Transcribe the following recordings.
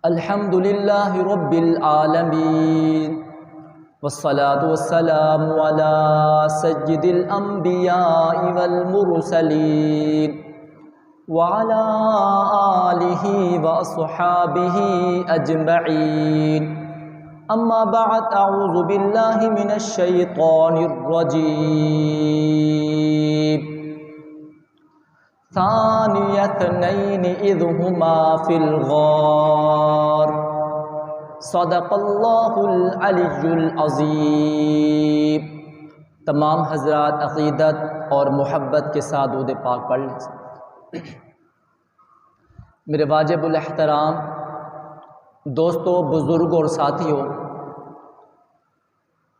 الحمد للہ رب العالمین والصلاة والسلام على سید الانبیاء والمرسلین وعلى آلہ واصحابہ اجمعین اما بعد اعوذ باللہ من الشیطان الرجیم ثانی اثنین اذ ہما فی الغار صدق اللہ العلی العظیم۔ تمام حضرات عقیدت اور محبت کے ساتھ درود پاک پڑھ لیں۔ میرے واجب الاحترام دوستوں، بزرگوں اور ساتھیوں،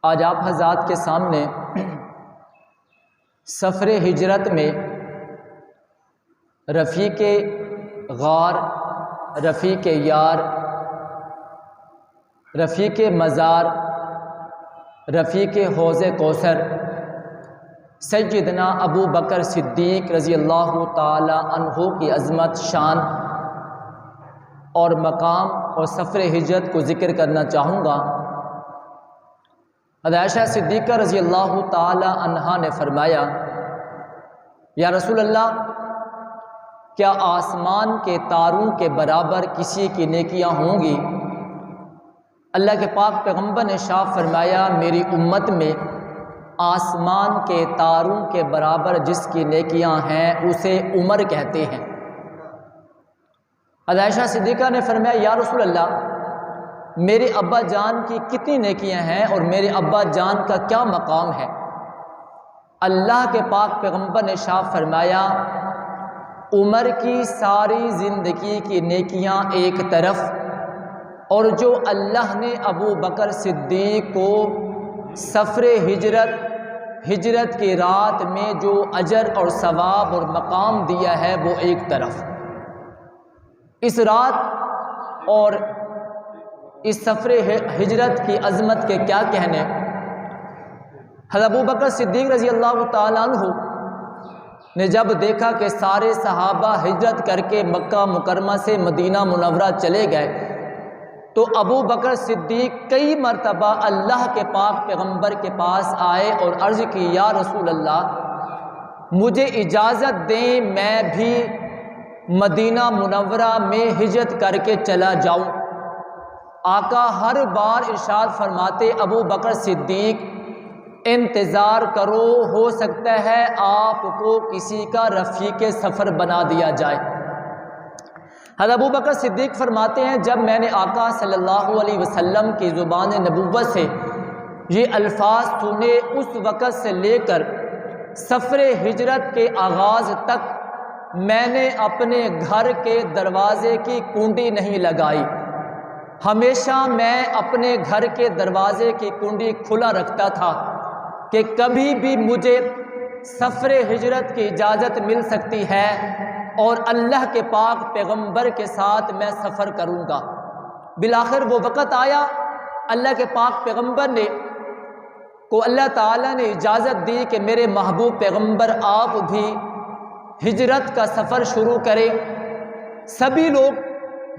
آج آپ حضرات کے سامنے سفر ہجرت میں رفیق غار، رفیق یار، رفیق مزار، رفیق حوض کوثر سیدنا ابو بکر صدیق رضی اللہ تعالی عنہ کی عظمت، شان اور مقام اور سفر ہجرت کو ذکر کرنا چاہوں گا۔ حضرت عائشہ صدیقہ رضی اللہ تعالی عنہا نے فرمایا، یا رسول اللہ، کیا آسمان کے تاروں کے برابر کسی کی نیکیاں ہوں گی؟ اللہ کے پاک پیغمبر نے ارشاد فرمایا، میری امت میں آسمان کے تاروں کے برابر جس کی نیکیاں ہیں اسے عمر کہتے ہیں۔ حضرت عائشہ صدیقہ نے فرمایا، یا رسول اللہ، میرے ابا جان کی کتنی نیکیاں ہیں اور میرے ابا جان کا کیا مقام ہے؟ اللہ کے پاک پیغمبر نے ارشاد فرمایا، عمر کی ساری زندگی کی نیکیاں ایک طرف، اور جو اللہ نے ابو بکر صدیق کو سفر ہجرت کی رات میں جو اجر اور ثواب اور مقام دیا ہے وہ ایک طرف۔ اس رات اور اس سفر ہجرت کی عظمت کے کیا کہنے۔ حضرت ابو بکر صدیق رضی اللہ تعالیٰ عنہ نے جب دیکھا کہ سارے صحابہ ہجرت کر کے مکہ مکرمہ سے مدینہ منورہ چلے گئے، تو ابو بکر صدیق کئی مرتبہ اللہ کے پاک پیغمبر کے پاس آئے اور عرض کی، یا رسول اللہ، مجھے اجازت دیں میں بھی مدینہ منورہ میں ہجرت کر کے چلا جاؤں۔ آقا ہر بار ارشاد فرماتے، ابو بکر صدیق انتظار کرو، ہو سکتا ہے آپ کو کسی کا رفیق سفر بنا دیا جائے۔ حضرت ابو بکر صدیق فرماتے ہیں، جب میں نے آقا صلی اللہ علیہ وسلم کی زبان نبوت سے یہ الفاظ سنے، اس وقت سے لے کر سفر ہجرت کے آغاز تک میں نے اپنے گھر کے دروازے کی کنڈی نہیں لگائی۔ ہمیشہ میں اپنے گھر کے دروازے کی کنڈی کھلا رکھتا تھا کہ کبھی بھی مجھے سفر ہجرت کی اجازت مل سکتی ہے اور اللہ کے پاک پیغمبر کے ساتھ میں سفر کروں گا۔ بالآخر وہ وقت آیا، اللہ کے پاک پیغمبر کو اللہ تعالیٰ نے اجازت دی کہ میرے محبوب پیغمبر آپ بھی ہجرت کا سفر شروع کریں۔ سبھی لوگ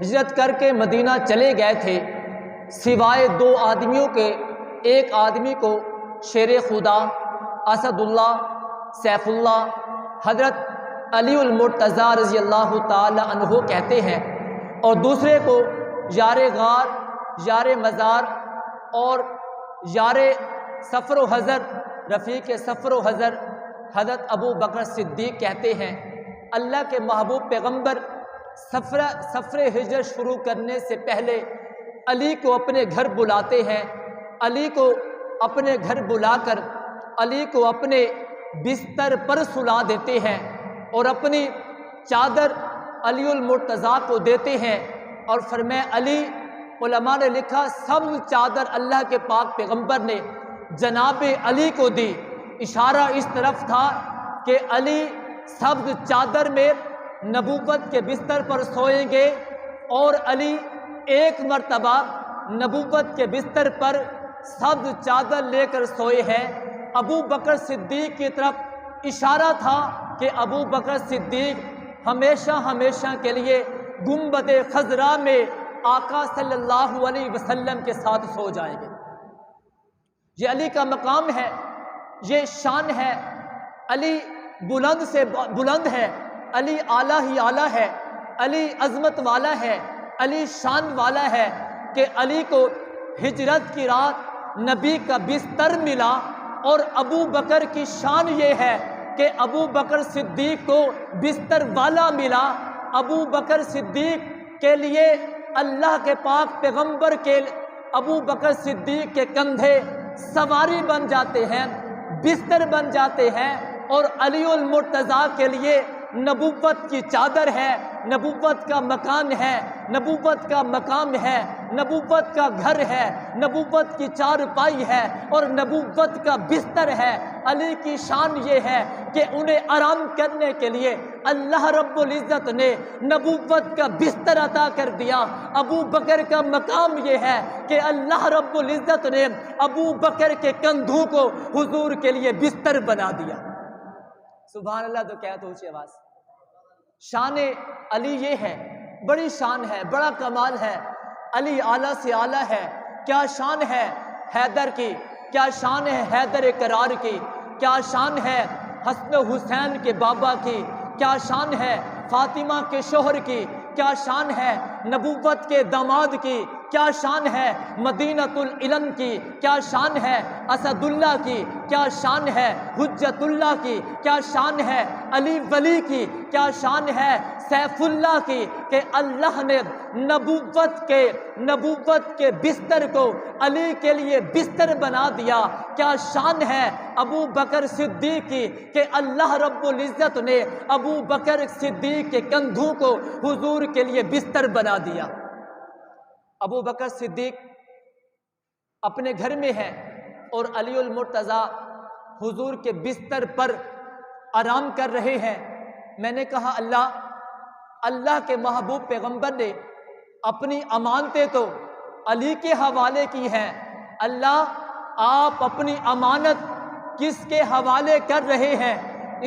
ہجرت کر کے مدینہ چلے گئے تھے سوائے دو آدمیوں کے۔ ایک آدمی کو شیر خدا اسد اللہ سیف اللہ حضرت علی المرتضیٰ رضی اللہ تعالی عنہ کہتے ہیں، اور دوسرے کو یار غار، یار مزار اور یار سفر و حضر، رفیق سفر و حضر حضرت ابو بکر صدیق کہتے ہیں۔ اللہ کے محبوب پیغمبر سفر ہجرت شروع کرنے سے پہلے علی کو اپنے گھر بلاتے ہیں۔ علی کو اپنے گھر بلا کر علی کو اپنے بستر پر سلا دیتے ہیں اور اپنی چادر علی المرتضیٰ کو دیتے ہیں، اور فرمایا، علی، علماء نے لکھا سبز چادر اللہ کے پاک پیغمبر نے جناب علی کو دی۔ اشارہ اس طرف تھا کہ علی سبز چادر میں نبوت کے بستر پر سوئیں گے، اور علی ایک مرتبہ نبوت کے بستر پر سبز چادر لے کر سوئے ہیں۔ ابو بکر صدیق کی طرف اشارہ تھا کہ ابو بکر صدیق ہمیشہ کے لیے گنبد خضرا میں آقا صلی اللہ علیہ وسلم کے ساتھ سو جائیں گے۔ یہ علی کا مقام ہے، یہ شان ہے۔ علی بلند سے بلند ہے، علی اعلیٰ ہی اعلیٰ ہے، علی عظمت والا ہے، علی شان والا ہے کہ علی کو ہجرت کی رات نبی کا بستر ملا، اور ابو بکر کی شان یہ ہے کہ ابو بکر صدیق کو بستر والا ملا۔ ابو بکر صدیق کے لیے اللہ کے پاک پیغمبر کے ابو بکر صدیق کے کندھے سواری بن جاتے ہیں، بستر بن جاتے ہیں، اور علی المرتضیٰ کے لیے نبوت کی چادر ہے، نبوت کا مکان ہے، نبوت کا مقام ہے، نبوت کا گھر ہے، نبوت کی چارپائی ہے، اور نبوت کا بستر ہے۔ علی کی شان یہ ہے کہ انہیں آرام کرنے کے لیے اللہ رب العزت نے نبوت کا بستر عطا کر دیا۔ ابو بکر کا مقام یہ ہے کہ اللہ رب العزت نے ابو بکر کے کندھوں کو حضور کے لیے بستر بنا دیا۔ سبحان اللہ تو کہہ تو اونچی آواز۔ شان علی یہ ہے، بڑی شان ہے، بڑا کمال ہے۔ علی اعلیٰ سے اعلیٰ ہے۔ کیا شان ہے حیدر کی، کیا شان ہے حیدر کرار کی، کیا شان ہے حسن حسین کے بابا کی، کیا شان ہے فاطمہ کے شوہر کی، کیا شان ہے نبوت کے داماد کی، کیا شان ہے مدینۃ العلم کی، کیا شان ہے اسد اللہ کی، کیا شان ہے حجت اللہ کی، کیا شان ہے علی ولی کی، کیا شان ہے سیف اللہ کی کہ اللہ نے نبوت کے بستر کو علی کے لیے بستر بنا دیا۔ کیا شان ہے ابو بکر صدیق کی کہ اللہ رب العزت نے ابو بکر صدیق کے کندھوں کو حضور کے لیے بستر بنا دیا۔ ابو بکر صدیق اپنے گھر میں ہے اور علی المرتضیٰ حضور کے بستر پر آرام کر رہے ہیں۔ میں نے کہا اللہ کے محبوب پیغمبر نے اپنی امانتیں تو علی کے حوالے کی ہیں، اللہ آپ اپنی امانت کس کے حوالے کر رہے ہیں؟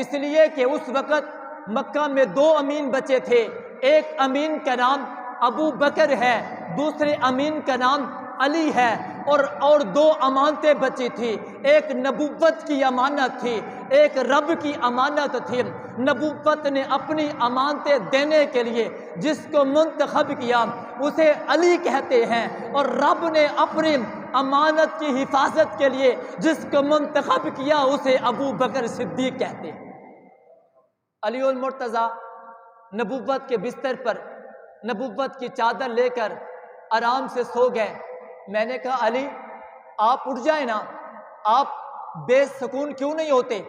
اس لیے کہ اس وقت مکہ میں 2 امین بچے تھے، ایک امین کا نام ابو بکر ہے، دوسرے امین کا نام علی ہے، اور 2 امانتیں بچی تھی، ایک نبوت کی امانت تھی، ایک رب کی امانت تھی۔ نبوت نے اپنی امانتیں دینے کے لیے جس کو منتخب کیا اسے علی کہتے ہیں، اور رب نے اپنی امانت کی حفاظت کے لیے جس کو منتخب کیا اسے ابو بکر صدیق کہتے ہیں۔ علی المرتضیٰ نبوت کے بستر پر نبوت کی چادر لے کر آرام سے سو گئے۔ میں نے کہا علی آپ اٹھ جائیں نا، آپ بے سکون کیوں نہیں ہوتے،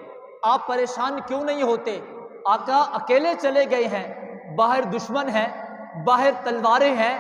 آپ پریشان کیوں نہیں ہوتے؟ آقا اکیلے چلے گئے ہیں، باہر دشمن ہیں، باہر تلواریں ہیں،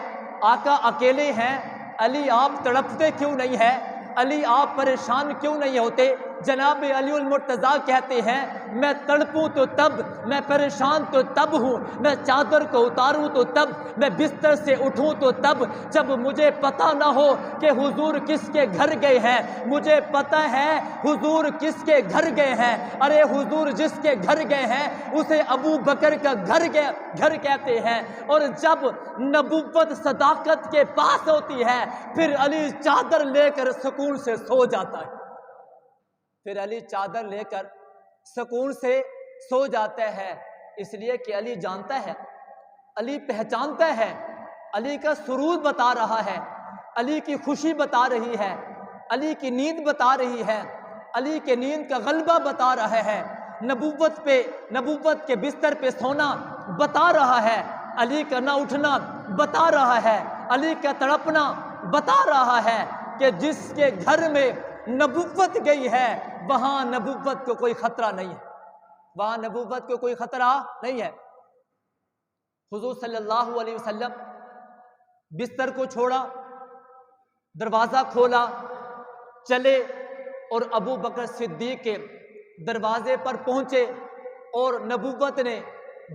آقا اکیلے ہیں۔ علی آپ تڑپتے کیوں نہیں ہیں؟ علی آپ پریشان کیوں نہیں ہوتے؟ جناب علی المرتضیٰ کہتے ہیں میں تڑپوں تو تب، میں پریشان تو تب ہوں، میں چادر کو اتاروں تو تب، میں بستر سے اٹھوں تو تب جب مجھے پتہ نہ ہو کہ حضور کس کے گھر گئے ہیں۔ مجھے پتہ ہے حضور کس کے گھر گئے ہیں، ارے حضور جس کے گھر گئے ہیں اسے ابو بکر کا گھر کہتے ہیں۔ اور جب نبوت صداقت کے پاس ہوتی ہے پھر علی چادر لے کر سکون سے سو جاتا ہے، پھر علی چادر لے کر سکون سے سو جاتا ہے، اس لیے کہ علی جانتا ہے، علی پہچانتا ہے، علی کا سرور بتا رہا ہے، علی کی خوشی بتا رہی ہے، علی کی نیند بتا رہی ہے، علی کے نیند کا غلبہ بتا رہا ہے، نبوت کے بستر پہ سونا بتا رہا ہے، علی کا نہ اٹھنا بتا رہا ہے، علی کا تڑپنا بتا رہا ہے کہ جس کے گھر میں نبوت گئی ہے وہاں نبوت کو کوئی خطرہ نہیں ہے، وہاں نبوت کو کوئی خطرہ نہیں ہے۔ حضور صلی اللہ علیہ وسلم بستر کو چھوڑا، دروازہ کھولا، چلے اور ابو بکر صدیق کے دروازے پر پہنچے اور نبوت نے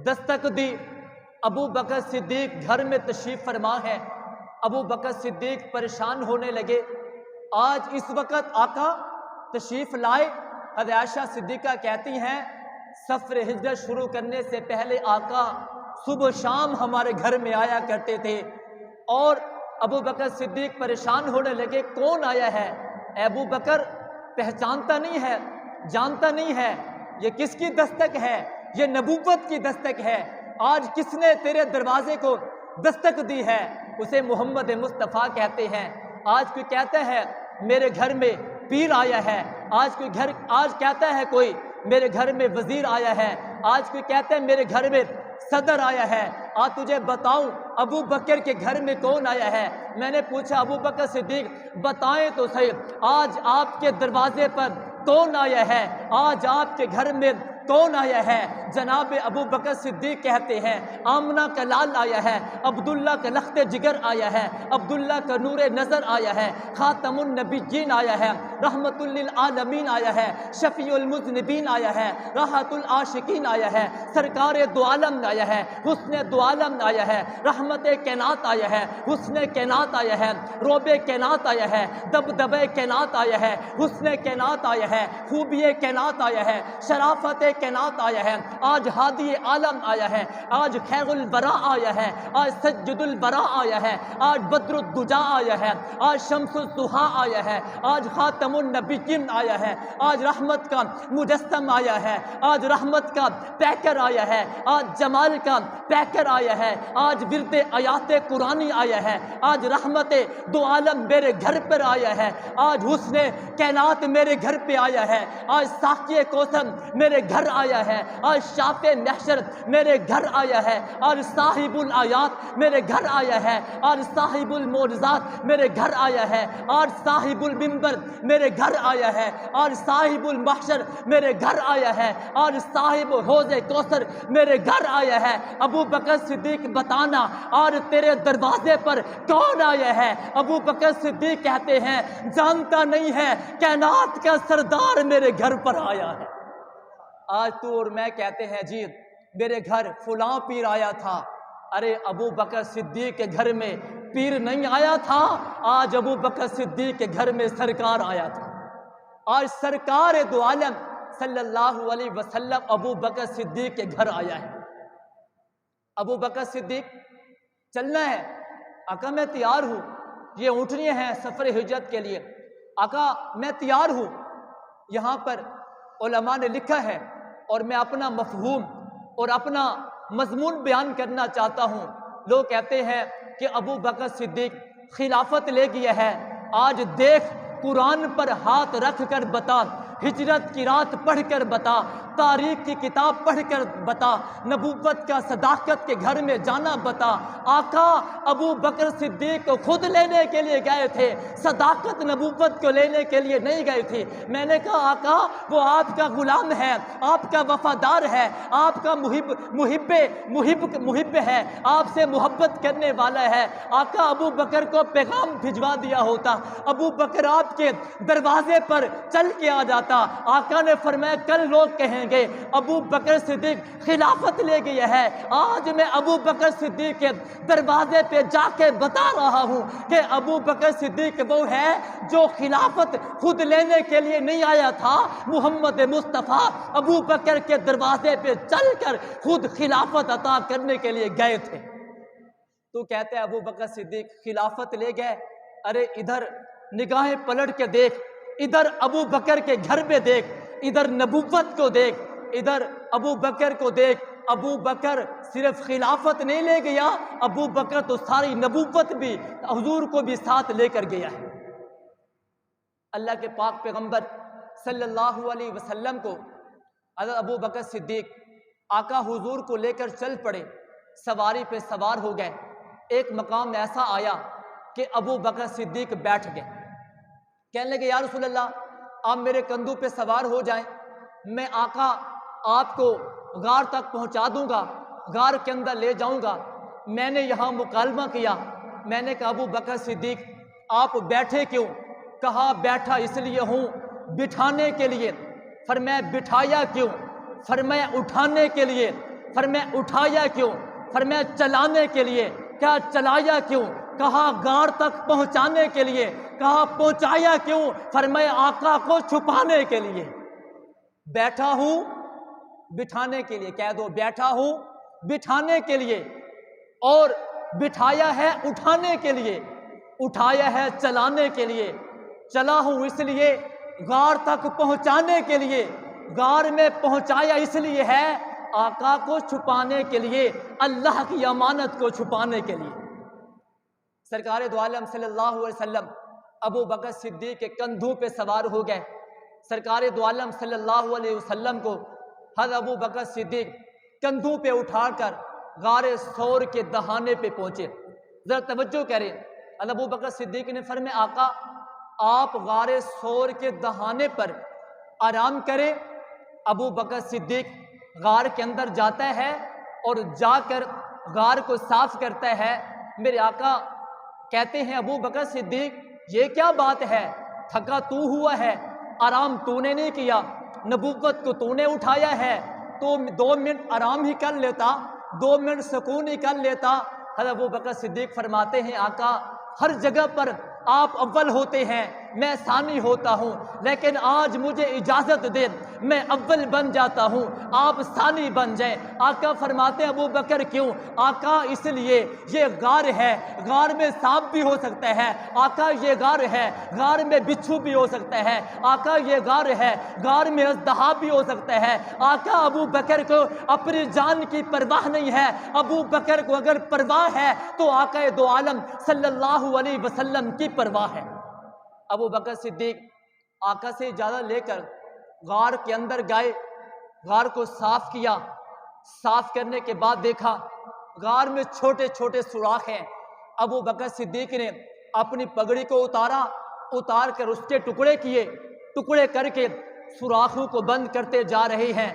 دستک دی۔ ابو بکر صدیق گھر میں تشریف فرما ہے۔ ابو بکر صدیق پریشان ہونے لگے، آج اس وقت آقا تشریف لائے؟ حضرت عائشہ صدیقہ کہتی ہیں سفر ہجرت شروع کرنے سے پہلے آقا صبح شام ہمارے گھر میں آیا کرتے تھے، اور ابو بکر صدیق پریشان ہونے لگے، کون آیا ہے؟ ابو بکر پہچانتا نہیں ہے، جانتا نہیں ہے یہ کس کی دستک ہے، یہ نبوت کی دستک ہے، آج کس نے تیرے دروازے کو دستک دی ہے؟ اسے محمد مصطفیٰ کہتے ہیں۔ آج کوئی کہتا ہے میرے گھر میں پیر آیا ہے، آج کہتا ہے کوئی میرے گھر میں وزیر آیا ہے، آج کوئی کہتا ہے میرے گھر میں صدر آیا ہے۔ آج تجھے بتاؤں ابو بکر کے گھر میں کون آیا ہے؟ میں نے پوچھا ابو بکر صدیق بتائیں تو صحیح، آج آپ کے دروازے پر کون آیا ہے؟ آج آپ کے گھر میں کون آیا ہے؟ جناب ابو بکر صدیق کہتے ہیں آمنہ کا لال آیا ہے، عبداللہ کا لخت جگر آیا ہے، عبداللہ کا نور نظر آیا ہے، خاتم النبیین آیا ہے، رحمت للعالمین آیا ہے، شفیع المذنبین آیا ہے، راحت العاشقین آیا ہے، سرکار دو عالم آیا ہے، حسن دو عالم آیا ہے، رحمت کائنات آیا ہے، حسن کائنات آیا ہے، روب کائنات آیا ہے، دبدبہ کائنات آیا ہے، حسن کائنات آیا ہے، خوبی کائنات آیا ہے، شرافت کائنات آیا ہے، آج ہادی عالم آیا ہے، آج خیر البراء آیا ہے، آج سجد البراء آیا ہے، آج بدر الدجا آیا ہے، آج شمس الضحیٰ آیا ہے، آج خاتم النبیین آیا ہے، آج رحمت کا مجسم آیا ہے، آج رحمت کا پیکر آیا ہے، آج جمال کا پیکر آیا ہے، آج ورد آیات قرآنی آیا ہے، آج رحمت دو عالم میرے گھر پر آیا ہے، آج حسن کائنات میرے گھر پہ آیا ہے، آج ساقی کوثر میرے گھر آیا ہے، آج شافع محشر میرے گھر آیا ہے، آج صاحب الآیات میرے گھر آیا ہے، آج صاحب المعجزات میرے گھر آیا ہے، آج صاحب المنبر میرے گھر آیا ہے، آج صاحب المحشر میرے گھر آیا ہے، آج صاحب حوض کوثر میرے گھر آیا ہے۔ ابو بکر صدیق بتانا آج تیرے دروازے پر کون آیا ہے؟ ابو بکر صدیق کہتے ہیں جانتا نہیں ہے، کائنات کا سردار میرے گھر پر آیا ہے۔ آج تو اور میں کہتے ہیں جی میرے گھر فلاں پیر آیا تھا، ارے ابو بکر صدیق کے گھر میں پیر نہیں آیا تھا، آج ابو بکر صدیق کے گھر میں سرکار آیا تھا۔ آج سرکار دو عالم صلی اللہ علیہ وسلم ابو بکر صدیق کے گھر آیا ہے۔ ابو بکر صدیق چلنا ہے، آقا میں تیار ہوں، یہ اونٹنیاں ہیں سفر ہجرت کے لیے، آقا میں تیار ہوں۔ یہاں پر علماء نے لکھا ہے اور میں اپنا مفہوم اور اپنا مضمون بیان کرنا چاہتا ہوں۔ لوگ کہتے ہیں کہ ابو بکر صدیق خلافت لے گیا ہے، آج دیکھ قرآن پر ہاتھ رکھ کر بتا، ہجرت کی رات پڑھ کر بتا، تاریخ کی کتاب پڑھ کر بتا، نبوت کا صداقت کے گھر میں جانا بتا۔ آقا ابو بکر صدیق کو خود لینے کے لیے گئے تھے، صداقت نبوت کو لینے کے لیے نہیں گئے تھے۔ میں نے کہا آقا وہ آپ کا غلام ہے، آپ کا وفادار ہے، آپ کا محب ہے، آپ سے محبت کرنے والا ہے۔ آقا ابو بکر کو پیغام بھجوا دیا ہوتا، ابو بکر آپ کے دروازے پر چل کے آ جاتا۔ آقا نے فرمایا کل لوگ کہیں گے ابو بکر صدیق خلافت لے گیا ہے، آج میں ابو بکر صدیق کے دروازے پہ جا کے بتا رہا ہوں کہ ابو بکر صدیق وہ ہے جو خلافت خود لینے کے لیے نہیں آیا تھا، محمد مصطفیٰ ابو بکر کے دروازے پہ چل کر خود خلافت عطا کرنے کے لیے گئے تھے۔ تو کہتے ہیں ابو بکر صدیق خلافت لے گئے، ارے ادھر نگاہیں پلٹ کے دیکھ، ادھر ابو بکر کے گھر پہ دیکھ، ادھر نبوت کو دیکھ، ادھر ابو بکر کو دیکھ۔ ابو بکر صرف خلافت نہیں لے گیا، ابو بکر تو ساری نبوت بھی حضور کو بھی ساتھ لے کر گیا ہے۔ اللہ کے پاک پیغمبر صلی اللہ علیہ وسلم کو حضرت ابو بکر صدیق آقا حضور کو لے کر چل پڑے، سواری پہ سوار ہو گئے۔ ایک مقام ایسا آیا کہ ابو بکر صدیق بیٹھ گئے، کہنے لگے یا رسول اللہ آپ میرے کندھوں پہ سوار ہو جائیں، میں آقا آپ کو غار تک پہنچا دوں گا، غار کے اندر لے جاؤں گا۔ میں نے یہاں مکالمہ کیا، میں نے کہا ابو بکر صدیق آپ بیٹھے کیوں؟ کہا بیٹھا اس لیے ہوں بٹھانے کے لیے۔ فرمایا بٹھایا کیوں؟ فرمایا اٹھانے کے لیے۔ فرمایا اٹھایا کیوں؟ فرمایا چلانے کے لیے۔ کیا چلایا کیوں؟ کہا غار تک پہنچانے کے لیے۔ کہا پہنچایا کیوں؟ فرمایا آقا کو چھپانے کے لیے۔ بیٹھا ہوں بٹھانے کے لیے، کہہ دو بیٹھا ہوں بٹھانے کے لیے، اور بٹھایا ہے اٹھانے کے لیے، اٹھایا ہے چلانے کے لیے، چلا ہوں اس لیے غار تک پہنچانے کے لیے، غار میں پہنچایا اس لیے ہے آقا کو چھپانے کے لیے، اللہ کی امانت کو چھپانے کے لیے۔ سرکار دو عالم صلی اللہ علیہ وسلم ابو بکر صدیق کے کندھوں پہ سوار ہو گئے۔ سرکار دو عالم صلی اللہ علیہ وسلم کو حضرت ابو بکر صدیق کندھوں پہ اٹھا کر غار ثور کے دہانے پہ پہنچے۔ ذرا توجہ کریں، حضرت ابو بکر صدیق نے فرمایا آقا آپ غار ثور کے دہانے پر آرام کریں۔ ابو بکر صدیق غار کے اندر جاتا ہے اور جا کر غار کو صاف کرتا ہے۔ میرے آقا کہتے ہیں ابو بکر صدیق یہ کیا بات ہے، تھکا تو ہوا ہے، آرام تو نے نہیں کیا، نبوت کو تو نے اٹھایا ہے، تو 2 منٹ آرام ہی کر لیتا، 2 منٹ سکون ہی کر لیتا۔ حضرت ابو بکر صدیق فرماتے ہیں آقا ہر جگہ پر آپ اول ہوتے ہیں، میں ثانی ہوتا ہوں، لیکن آج مجھے اجازت دے میں اول بن جاتا ہوں، آپ ثانی بن جائیں۔ آقا فرماتے ہیں ابو بکر کیوں؟ آقا اس لیے یہ غار ہے، غار میں سانپ بھی ہو سکتا ہے، آقا یہ غار ہے، غار میں بچھو بھی ہو سکتا ہے، آقا یہ غار ہے، غار میں اژدہا بھی ہو سکتا ہے۔ آقا ابو بکر کو اپنی جان کی پرواہ نہیں ہے، ابو بکر کو اگر پرواہ ہے تو آقا دو عالم صلی اللہ علیہ وسلم کی پرواہ ہے۔ ابو بکر صدیق آقا سے اجازت لے کر غار کے اندر گئے، غار کو صاف کیا، صاف کرنے کے بعد دیکھا غار میں چھوٹے چھوٹے سوراخ ہیں۔ ابو بکر صدیق نے اپنی پگڑی کو اتار کر اس کے ٹکڑے کیے، ٹکڑے کر کے سوراخوں کو بند کرتے جا رہے ہیں۔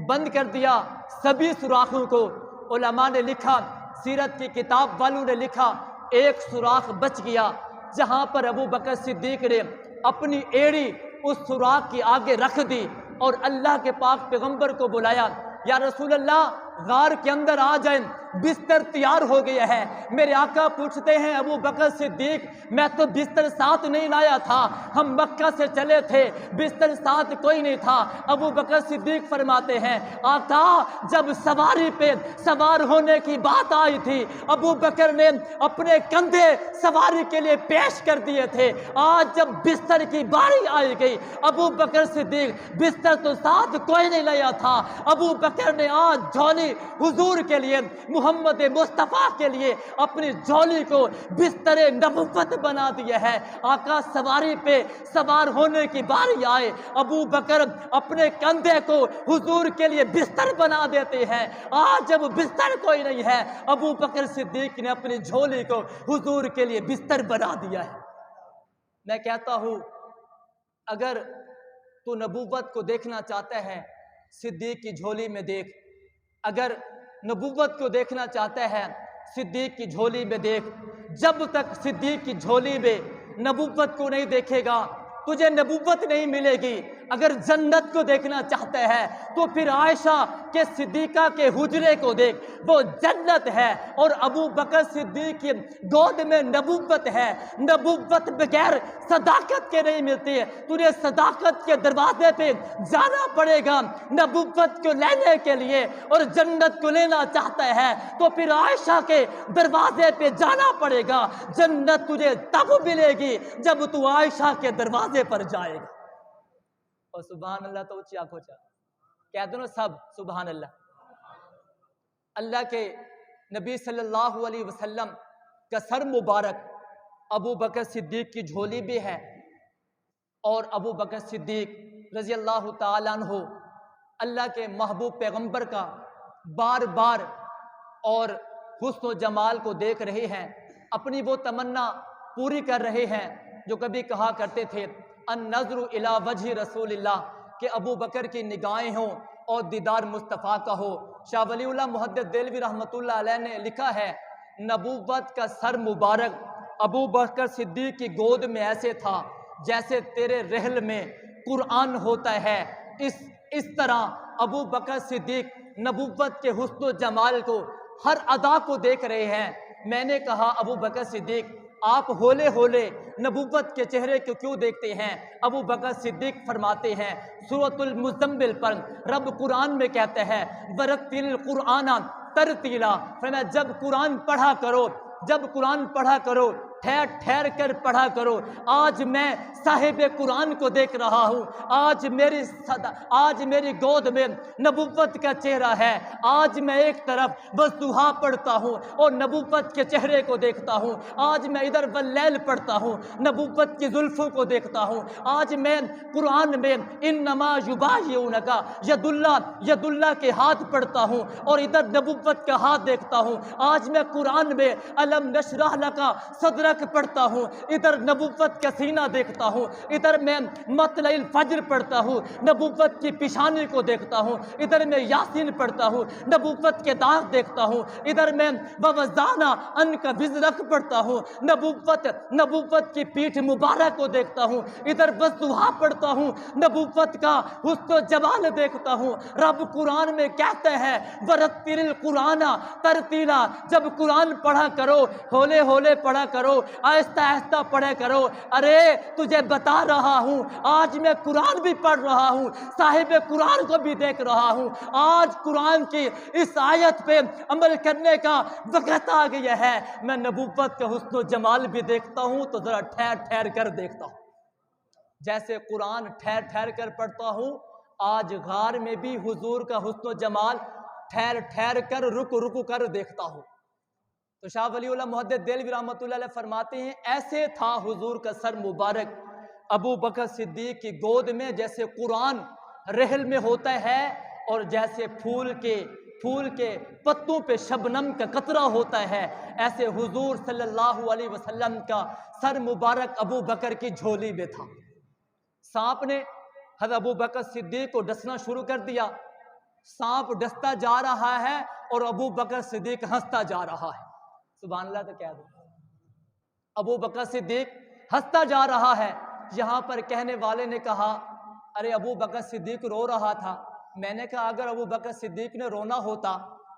بند کر دیا سبھی سوراخوں کو۔ علماء نے لکھا، سیرت کی کتاب والوں نے لکھا ایک سوراخ بچ گیا، جہاں پر ابو بکر صدیق نے اپنی ایڑی اس سوراخ کی آگے رکھ دی اور اللہ کے پاک پیغمبر کو بلایا، یا رسول اللہ غار کے اندر آ جائیں، بستر تیار ہو گیا ہے۔ میرے آقا پوچھتے ہیں ابو بکر صدیق میں تو بستر ساتھ نہیں لایا تھا، ہم مکہ سے چلے تھے، بستر ساتھ کوئی نہیں تھا۔ ابو بکر صدیق فرماتے ہیں آقا جب سواری پہ سوار ہونے کی بات آئی تھی، ابو بکر نے اپنے کندھے سواری کے لیے پیش کر دیے تھے، آج جب بستر کی باری آئی گئی ابو بکر صدیق بستر تو ساتھ کوئی نہیں لایا تھا، ابو بکر نے آج جھولی حضور کے لیے، محمد مصطفیٰ کے لیے اپنی جھولی کو بستر نبوت بنا دیا ہے۔ آقا سواری پہ سوار ہونے کی باری آئے، ابو بکر اپنے کندھے کو حضور کے لیے بستر بنا دیتے ہیں۔ آج جب بستر کوئی نہیں ہے، ابو بکر صدیق نے اپنی جھولی کو حضور کے لیے بستر بنا دیا ہے۔ میں کہتا ہوں اگر تو نبوت کو دیکھنا چاہتا ہے صدیق کی جھولی میں دیکھ، اگر نبوت کو دیکھنا چاہتا ہے صدیق کی جھولی میں دیکھ۔ جب تک صدیق کی جھولی میں نبوت کو نہیں دیکھے گا تجھے نبوت نہیں ملے گی۔ اگر جنت کو دیکھنا چاہتا ہے تو پھر عائشہ کے صدیقہ کے حجرے کو دیکھ، وہ جنت ہے، اور ابو بکر صدیق کی گود میں نبوت ہے۔ نبوت بغیر صداقت کے نہیں ملتی ہے، تجھے صداقت کے دروازے پہ جانا پڑے گا نبوت کو لینے کے لیے، اور جنت کو لینا چاہتا ہے تو پھر عائشہ کے دروازے پہ جانا پڑے گا۔ جنت تجھے تب ملے گی جب تو عائشہ کے دروازے پر جائے گا۔ اور سبحان اللہ تو اچھی آنکھوں چاہ کہہ دو نا سب سبحان اللہ۔ اللہ کے نبی صلی اللہ علیہ وسلم کا سر مبارک ابو بکر صدیق کی جھولی بھی ہے، اور ابو بکر صدیق رضی اللہ تعالیٰ عنہ اللہ کے محبوب پیغمبر کا بار بار اور حسن و جمال کو دیکھ رہے ہیں، اپنی وہ تمنا پوری کر رہے ہیں جو کبھی کہا کرتے تھے النظر الی وجہ رسول اللہ، کہ ابو بکر کی نگاہیں ہوں اور دیدار مصطفیٰ کا ہو۔ شاہ ولی اللہ محدث دہلوی رحمۃ اللہ علیہ نے لکھا ہے نبوت کا سر مبارک ابو بکر صدیق کی گود میں ایسے تھا جیسے تیرے رحل میں قرآن ہوتا ہے، اس طرح ابو بکر صدیق نبوت کے حسن و جمال کو ہر ادا کو دیکھ رہے ہیں۔ میں نے کہا ابو بکر صدیق آپ ہولے ہولے نبوت کے چہرے کو کیوں دیکھتے ہیں؟ ابو بکر صدیق فرماتے ہیں سورۃ المزمل پر رب قرآن میں کہتے ہیں وَرَتِّلِ الْقُرْآنَ ترتیلا، فرمایا جب قرآن پڑھا کرو جب قرآن پڑھا کرو ٹھہر ٹھہر کر پڑھا کرو۔ آج میں صاحب قرآن کو دیکھ رہا ہوں، آج میری گود میں نبوت کا چہرہ ہے۔ آج میں ایک طرف بس دہا پڑھتا ہوں اور نبوت کے چہرے کو دیکھتا ہوں، آج میں ادھر واللیل پڑھتا ہوں، نبوت کی زلفوں کو دیکھتا ہوں۔ آج میں قرآن میں انما یبایعونک ید اللہ کے ہاتھ پڑھتا ہوں اور ادھر نبوت کا ہاتھ دیکھتا ہوں۔ آج میں قرآن میں الم نشرح لک صدرک پڑھتا ہوں، ادھر نبوت کا سینہ دیکھتا ہوں۔ ادھر میں مطلع الفجر پڑھتا ہوں، نبوت کی پیشانی کو دیکھتا ہوں۔ ادھر میں یاسین پڑھتا ہوں، نبوت کے داغ دیکھتا ہوں۔ ادھر میں ووضعنا عنک وزرک پڑھتا ہوں، نبوت کی پیٹھ مبارک کو دیکھتا ہوں۔ ادھر بس دعا پڑھتا ہوں، نبوت کا حسن و جمال دیکھتا ہوں۔ رب قرآن میں کہتے ہیں ورتل القرآن ترتیلا، جب قرآن پڑھا کرو ہولے ہولے پڑھا کرو، آہستہ آہستہ پڑھا کرو۔ ارے تجھے بتا رہا ہوں، آج میں قرآن بھی پڑھ رہا ہوں، صاحب قرآن کو بھی دیکھ رہا ہوں۔ آج قرآن کی اس آیت پہ عمل کرنے کا وقت آ گیا ہے۔ میں نبوت کا حسن و جمال بھی دیکھتا ہوں تو ذرا ٹھہر ٹھہر کر دیکھتا ہوں۔ جیسے قرآن ٹھہر ٹھہر کر پڑھتا ہوں، آج غار میں بھی حضور کا حسن و جمال ٹھہر ٹھہر کر رک رک کر دیکھتا ہوں۔ تو شاہ ولی اللہ محدث دہلوی رحمۃ اللہ علیہ فرماتے ہیں ایسے تھا حضور کا سر مبارک ابو بکر صدیق کی گود میں جیسے قرآن رحل میں ہوتا ہے، اور جیسے پھول کے پتوں پہ شبنم کا قطرہ ہوتا ہے، ایسے حضور صلی اللہ علیہ وسلم کا سر مبارک ابو بکر کی جھولی میں تھا۔ سانپ نے حضرت ابو بکر صدیق کو ڈسنا شروع کر دیا، سانپ ڈستا جا رہا ہے اور ابو بکر صدیق ہنستا جا رہا ہے۔ سبحان اللہ تو کہہ دو، ابو بکر صدیق ہنستا جا رہا ہے۔ یہاں پر کہنے والے نے کہا ارے ابو بکر صدیق رو رہا تھا۔ میں نے کہا اگر ابو بکر صدیق نے رونا ہوتا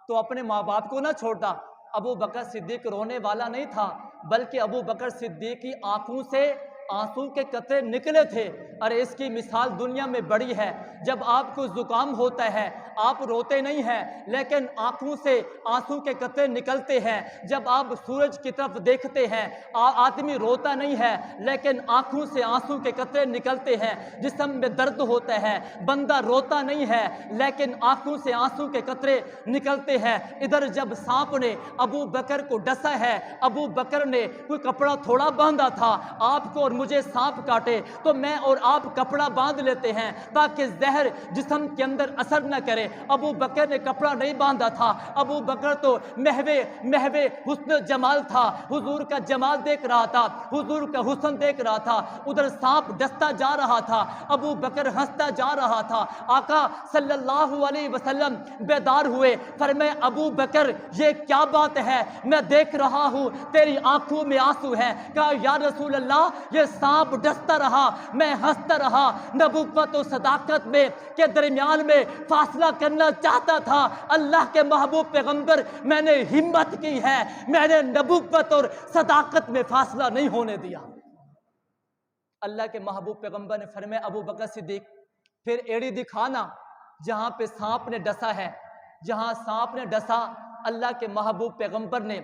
تو اپنے ماں باپ کو نہ چھوڑتا۔ ابو بکر صدیق رونے والا نہیں تھا، بلکہ ابو بکر صدیق کی آنکھوں سے آنسو کے قطرے نکلے تھے۔ ارے اس کی مثال دنیا میں بڑی ہے۔ جب آپ کو زکام ہوتا ہے آپ روتے نہیں ہیں، لیکن آنکھوں سے آنسو کے قطرے نکلتے ہیں۔ جب آپ سورج کی طرف دیکھتے ہیں آدمی روتا نہیں ہے، لیکن آنکھوں سے آنسو کے قطرے نکلتے ہیں۔ جسم میں درد ہوتا ہے، بندہ روتا نہیں ہے، لیکن آنکھوں سے آنسو کے قطرے نکلتے ہیں۔ ادھر جب سانپ نے ابو بکر کو ڈسا ہے، ابو بکر نے کوئی کپڑا تھوڑا باندھا تھا، آپ کو اور مجھے سانپ کاٹے تو میں اور آپ کپڑا باندھ لیتے ہیں تاکہ زہر جسم کے اندر اثر نہ کرے۔ ابو بکر نے کپڑا نہیں باندھا تھا، ابو بکر تو محو حسن جمال تھا، حضور کا جمال دیکھ رہا تھا، حضور کا حسن دیکھ رہا تھا۔ ادھر سانپ ڈستا جا رہا تھا، ابو بکر ہنستا جا رہا تھا۔ آقا صلی اللہ علیہ وسلم بیدار ہوئے، فرمائے ابو بکر یہ کیا بات ہے، میں دیکھ رہا ہوں تیری آنکھوں میں آنسو ہے۔ کہا یا رسول اللہ یہ سانپ ڈستا رہا، میں ہنستا رہا۔ نبوت و صداقت میں کے درمیان میں فاصلہ کرنا چاہتا تھا، اللہ کے محبوب پیغمبر میں نے ہمت کی ہے، میں نے نبوت اور صداقت میں فاصلہ نہیں ہونے دیا۔ اللہ کے محبوب پیغمبر نے فرمایا ابو بکر صدیق پھر ایڑی دکھانا جہاں پہ سانپ نے ڈسا ہے۔ جہاں سانپ نے ڈسا اللہ کے محبوب پیغمبر نے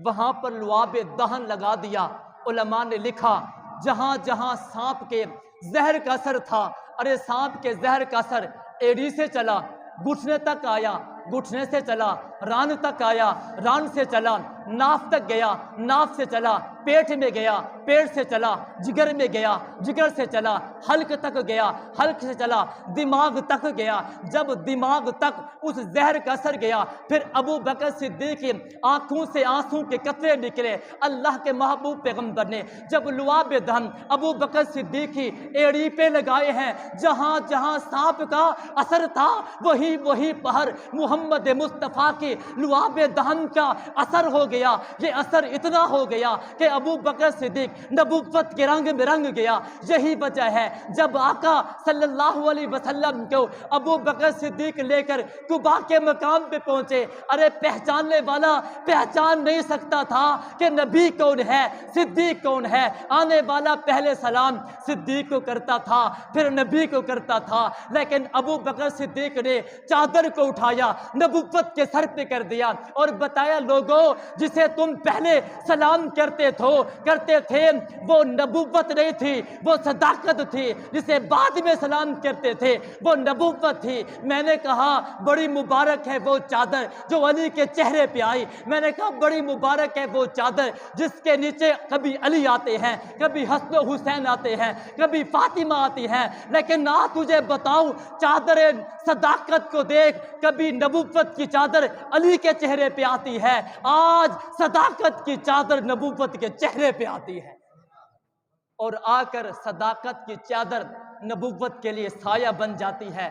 وہاں پر لعاب دہن لگا دیا۔ علماء نے لکھا جہاں جہاں سانپ کے زہر کا اثر تھا، ارے سانپ کے زہر کا اثر ایڑی سے چلا گھٹنے تک آیا، گھٹنے سے چلا ران تک آیا، ران سے چلا ناف تک گیا، ناف سے چلا پیٹ میں گیا، پیٹ سے چلا جگر میں گیا، جگر سے چلا حلق تک گیا، حلق سے چلا دماغ تک گیا۔ جب دماغ تک اس زہر کا اثر گیا پھر ابو بکر صدیق کی آنکھوں سے آنسو کے قطرے نکلے۔ اللہ کے محبوب پیغمبر نے جب لعاب دہن ابو بکر صدیق کی ایڑی پہ لگائے ہیں، جہاں جہاں سانپ کا اثر تھا وہی پہر محمد مصطفیٰ کی لعاب دہن کا اثر ہو گیا۔ یہ اثر اتنا ہو گیا کہ ابو بکر صدیق نبوت کے رنگ میں رنگ گیا۔ یہی وجہ ہے جب آقا صلی اللہ علیہ وسلم کو ابو بکر صدیق لے کر قباء کے مقام پہ پہنچے، ارے پہچاننے والا پہچان نہیں سکتا تھا کہ نبی کون ہے، صدیق کون ہے۔ آنے والا پہلے سلام صدیق کو کرتا تھا پھر نبی کو کرتا تھا، لیکن ابو بکر صدیق نے چادر کو اٹھایا، نبوت کے سر پہ کر دیا اور بتایا لوگوں جسے تم پہلے سلام کرتے تھے وہ نبوت نہیں تھی، وہ صداقت تھی، جسے بعد میں سلام کرتے تھے وہ نبوت تھی۔ میں نے کہا بڑی مبارک ہے وہ چادر جو علی کے چہرے پہ آئی، میں نے کہا بڑی مبارک ہے وہ چادر جس کے نیچے کبھی علی آتے ہیں، کبھی حسن و حسین آتے ہیں، کبھی فاطمہ آتی ہیں، لیکن تجھے بتاؤں چادر صداقت کو دیکھ، کبھی نبوت کی چادر علی کے چہرے پہ آتی ہے، آج صداقت کی چادر نبوت کے چہرے پہ آتی ہے، اور آ کر صداقت کی چادر نبوت کے لیے سایہ بن جاتی ہے۔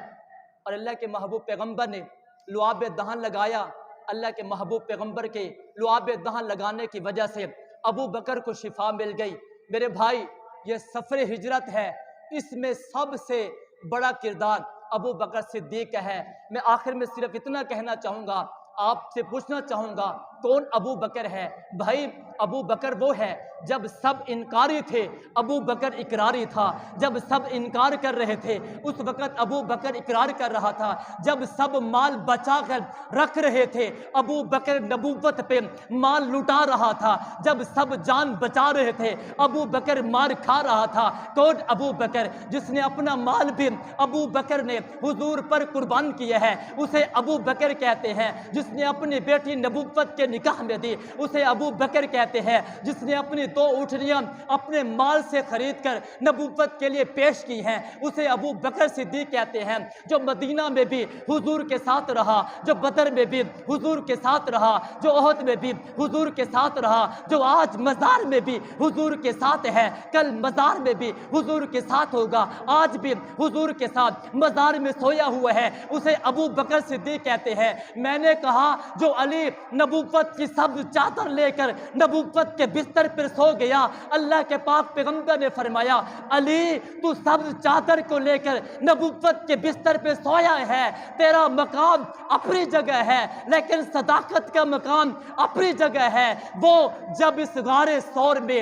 اور اللہ کے محبوب پیغمبر نے لعاب دہن لگایا، اللہ کے محبوب پیغمبر کے لعاب دہن لگانے کی وجہ سے ابو بکر کو شفا مل گئی۔ میرے بھائی یہ سفر ہجرت ہے، اس میں سب سے بڑا کردار ابو بکر صدیق کا ہے۔ میں آخر میں صرف اتنا کہنا چاہوں گا، آپ سے پوچھنا چاہوں گا کون ابو بکر ہے؟ بھائی ابو بکر وہ ہے جب سب انکاری تھے ابو بکر اقراری تھا، جب سب انکار کر رہے تھے اس وقت ابو بکر اقرار کر رہا تھا، جب سب مال بچا کر رکھ رہے تھے ابو بکر نبوت پہ مال لٹا رہا تھا، جب سب جان بچا رہے تھے ابو بکر مار کھا رہا تھا۔ کون ابو بکر؟ جس نے اپنا مال بھی ابو بکر نے حضور پر قربان کیا ہے اسے ابو بکر کہتے ہیں۔ جس نے اپنی بیٹی نبوت کے نکاح میں دی اسے ابو بکر کہتے ہیں۔ جس نے اپنی 2 اونٹنیاں اپنے مال سے خرید کر نبوت کے لیے پیش کی ہیں اسے ابو بکر صدیق کہتے ہیں۔ جو مدینہ میں بھی حضور کے ساتھ رہا، جو بدر میں بھی حضور کے ساتھ رہا، جو احد میں بھی حضور کے ساتھ رہا، جو آج مزار میں بھی حضور کے ساتھ ہے، کل مزار میں بھی حضور کے ساتھ ہوگا، آج بھی حضور کے ساتھ مزار میں سویا ہوا ہے، اسے ابو بکر صدیق کہتے ہیں۔ میں نے کہا جو علی نبوت کی سب چادر لے کر نبوت کے بستر پر سو گیا، اللہ کے پاک پیغمبر نے فرمایا علی تو سب چادر کو لے کر نبوت کے بستر پہ سویا ہے، تیرا مقام اپنی جگہ ہے لیکن صداقت کا مقام اپنی جگہ ہے۔ وہ جب اس غار ثور میں،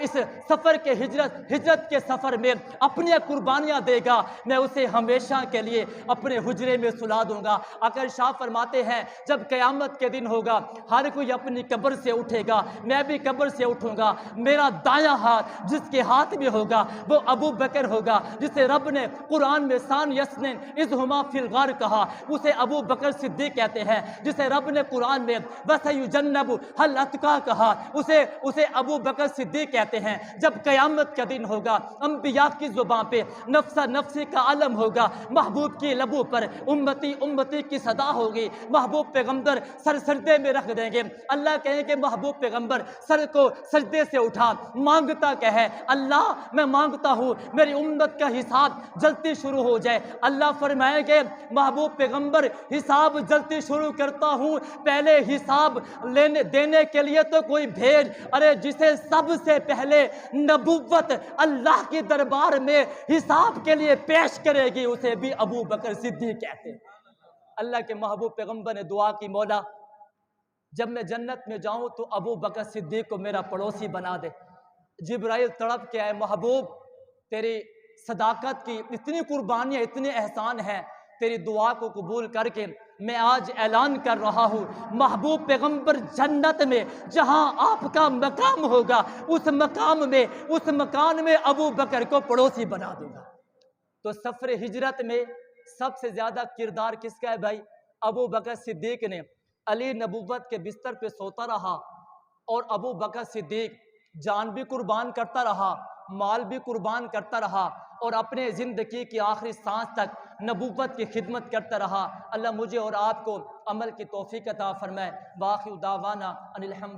اس سفر کے ہجرت کے سفر میں اپنی قربانیاں دے گا، میں اسے ہمیشہ کے لیے اپنے حجرے میں سلا دوں گا۔ اگر شاہ فرماتے ہیں جب قیامت کے دن ہوگا ہر کوئی اپنی قبر سے اٹھے گا، میں بھی قبر سے اٹھوں گا، میرا دایاں ہاتھ جس کے ہاتھ میں ہوگا وہ ابو بکر ہوگا، جسے رب نے قرآن میں سان یسنن اذ ہما فی الغار کہا، اسے ابو بکر صدیق کہتے ہیں۔ جسے رب نے قرآن میں وَسَيُجَنَّبُ الْأَتْقَى کہا، اسے ابو بکر صدیق کہتے ہیں۔ جب قیامت کا دن ہوگا انبیاء کی زبان پہ نفسا نفسی کا عالم ہوگا، محبوب کی لبوں پر امتی امتی کی صدا ہوگی، محبوب پیغمبر سر سجدے میں رکھ دیں گے، اللہ کہیں کہ محبوب پیغمبر سر کو سجدے سے اٹھا، مانگتا کہ ہے اللہ میں مانگتا ہوں میری امت کا حساب جلدی شروع ہو جائے۔ اللہ فرمائیں گے محبوب پیغمبر حساب جلدی شروع کرتا ہوں، پہلے حساب دینے کے لیے تو کوئی بھیج، ارے جسے سب سے پہلے نبوت اللہ کی دربار میں حساب کے لیے پیش کرے گی اسے بھی ابو بکر صدیق کہتے ہیں۔ اللہ کے محبوب پیغمبر نے دعا کی مولا جب میں جنت میں جاؤں تو ابو بکر صدیق کو میرا پڑوسی بنا دے۔ جبرائیل تڑپ کے آئے محبوب تیری صداقت کی اتنی قربانیاں اتنے احسان ہیں، تیری دعا کو قبول کر کے میں آج اعلان کر رہا ہوں محبوب پیغمبر جنت میں جہاں آپ کا مقام ہوگا اس مکان میں ابو بکر کو پڑوسی بنا دوں گا۔ تو سفر ہجرت میں سب سے زیادہ کردار کس کا ہے بھائی؟ ابو بکر صدیق نے۔ علی نبوت کے بستر پہ سوتا رہا اور ابو بکر صدیق جان بھی قربان کرتا رہا، مال بھی قربان کرتا رہا اور اپنے زندگی کی آخری سانس تک نبوت کی خدمت کرتا رہا۔ اللہ مجھے اور آپ کو عمل کی توفیق عطا فرمائے۔ باقی دعوانا ان الحمد